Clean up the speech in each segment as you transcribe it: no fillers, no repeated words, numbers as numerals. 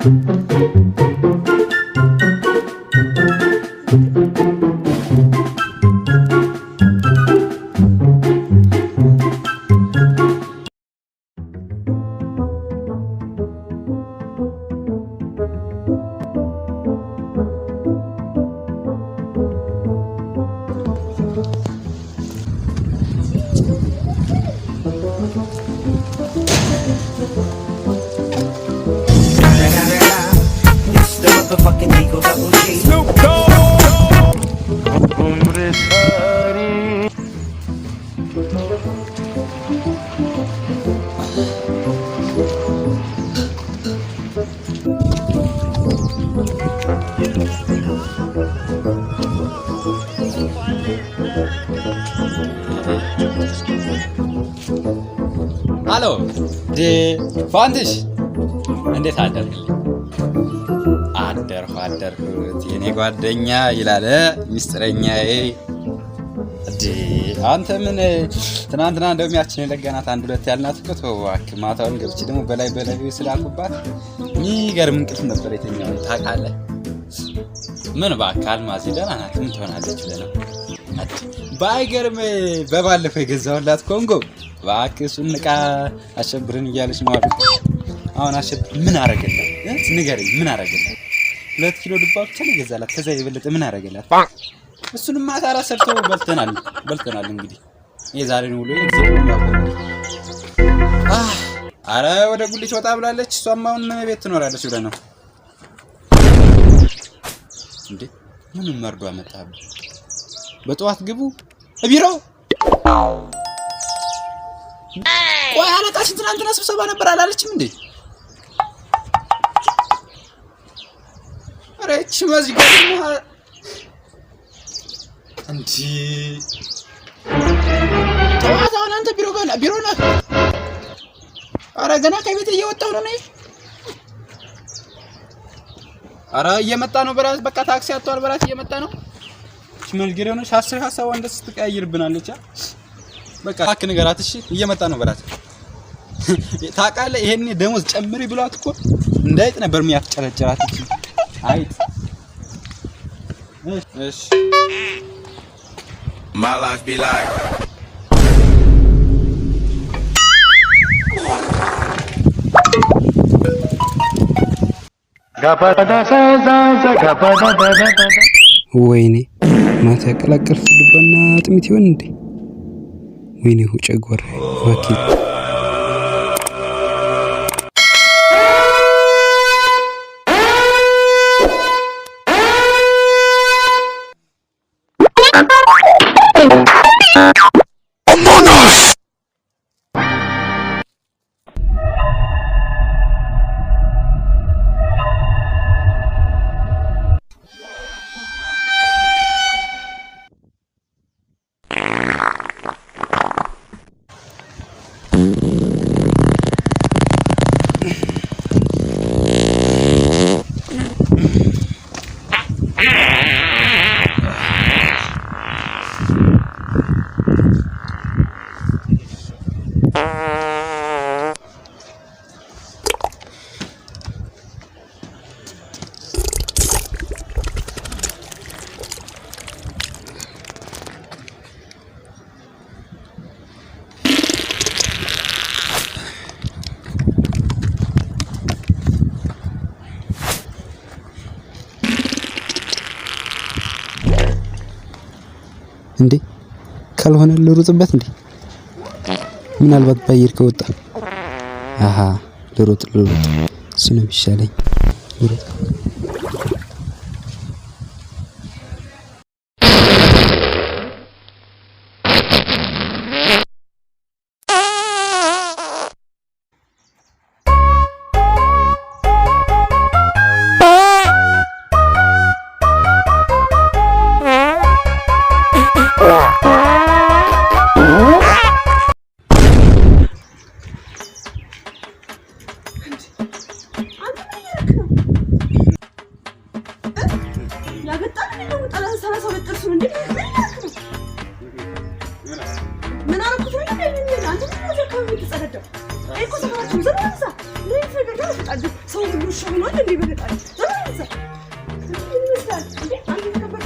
ሃሎ ፋንትሽ እንዴት አደርክልኝ? አደርኩት የኔ ጓደኛ ይላል ሚስጥረኛዬ። አንተ ምን ትናንትና እንደውም ያችን ለገናት አንድ ሁለት ያልናት እኮ ተዋክ ማታውን ገብቼ ደግሞ በላይ ስላልኩባት የሚገርም እንቅልፍ ነበር የተኛው ታውቃለህ። ምን በአካል ማዚደና ናት ምን ትሆናለች ብለህ ነው? ባይገርም በባለፈው የገዛሁላት ኮንጎ እባክህ ንቃ አሸብርን እያለች ነው አሉ። አሁን አሸብር ምን አረገላት? ንገረኝ ምን አረገላት? 2 ኪሎ ዱባ ብቻ ነው የገዛላት። ከዛ የበለጠ ምን አረገላት? እሱንም ማታራ ሰርተው በልተናል። እንግዲህ የዛሬ ነው ብሎ አረ ወደ ጉሊት ወጣ ብላለች። እሷም አሁን ቤት ትኖራለች ብለህ ነው እንዴ? ምንም መርዶ አመጣብህ። በጠዋት ግቡ ቢሮ። ቆይ አለቃችን ትናንትና ስብሰባ ነበር አላለችም እንዴ? አረች ማዚ ጋር እንዴ ተዋታውን አንተ ቢሮ ነህ? አረ ገና ከቤት እየወጣሁ ነው። አረ እየመጣ ነው በላት። በቃ ታክሲ አጥቷል በላት። እየመጣ ነው። ሽመልግሬው ነው ሐሳቧን እንደስ ትቀያይርብናለች። በቃ ታክ ንገራት እሺ። እየመጣ ነው በላት። ታውቃለህ ይሄን ደሞዝ ጨምሪ ብሏት እኮ እንዳይጥ ነበር የሚያፍጨረጨራት እቺ አይጥ። እሺ My life be like ወይኔ ማታ ያቀላቀልኩት ልባና አጥሚት ይሆን እንዴ? ወይኔ ጨጓራ ወኪል እንዴ ካልሆነ ልሩጥበት እንዴ? ምናልባት ባየር ከወጣ አሃ ልሩጥ እሱ ነው የሚሻለኝ። ልሩጥ ሰው ሁሉ ሸውኗል እንዴ በለጣል ዘመን ይመስላል እንዴ አንተ ከበቀ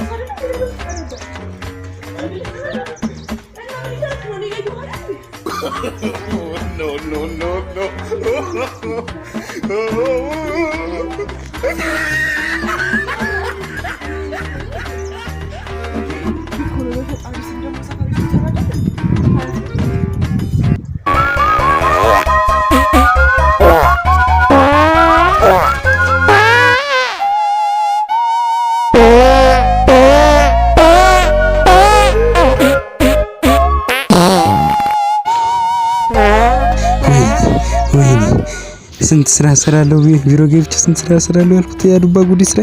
ስንት ስራ እሰራለሁ ቢሮ ገብቼ ስንት ስራ እሰራለሁ ያልኩት ያዱባ ጉዲ ስራ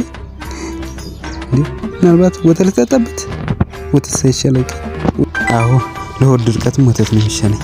እንዴ ምናልባት ወተት ልጠጣበት ወተት ሳይሻለኝ አዎ ለሆድ ድርቀትም ወተት ነው የሚሻለኝ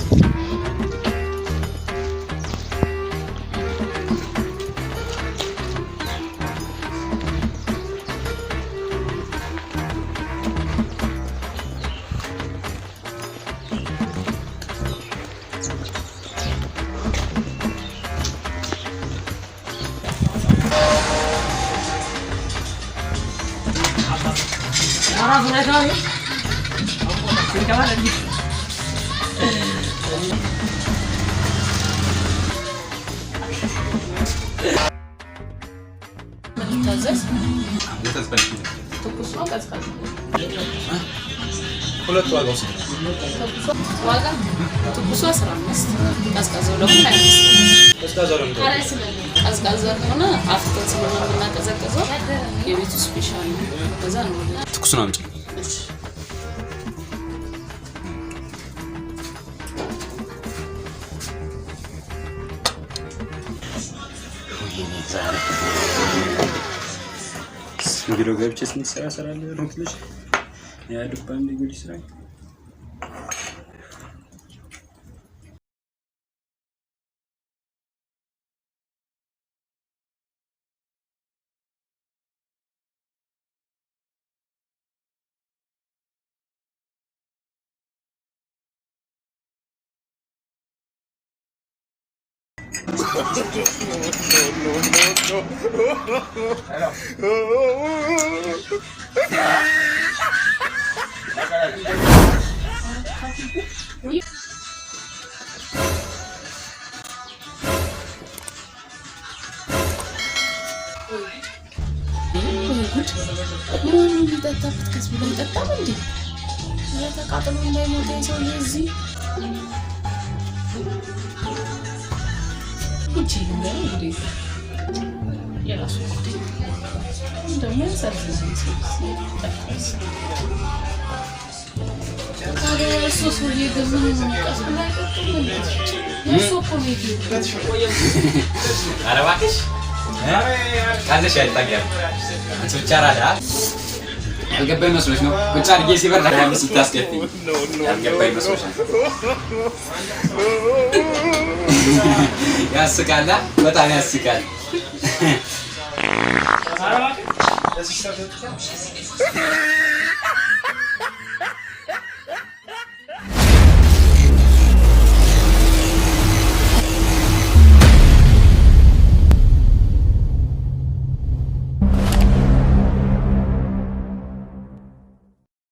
ሁለት ዋጋው ዋጋ ትኩሱ 15 ቀዝቃዛው ደግሞ 25 ቀዝቃዛው ሆነ አፍጥተን ስለሆነ የምናቀዘቅዘው የቤቱ ስፔሻል ነው በዛ ነው ትኩስ ነው እንጂ ቢሮ ገብቼ ስንት ስራ እሰራለሁ ነው ትንሽ ያዱባ እንደ ጉዲ ስራ ጠጣበት ከስ ብለን ጠጣም እንዴ ተቃጥሎ እንዳይሞት ሰውዬ እዚህ እቺ ነው እንዴ የራሱ ደግሞ ሰርቪስ እሱ ሰውዬ ገዝም ቀስ ብላ እሱ ኮሚቴ ኧረ እባክሽ ካለሽ አይታገም አንቺ ያልገባኝ መስሎሽ ነው ቁጭ አድርጌ ሲበር ለካምስ ልታስከፍኝ ያልገባኝ መስሎሽ ነው ያስቃላ በጣም ያስቃል ኧረ እባክሽ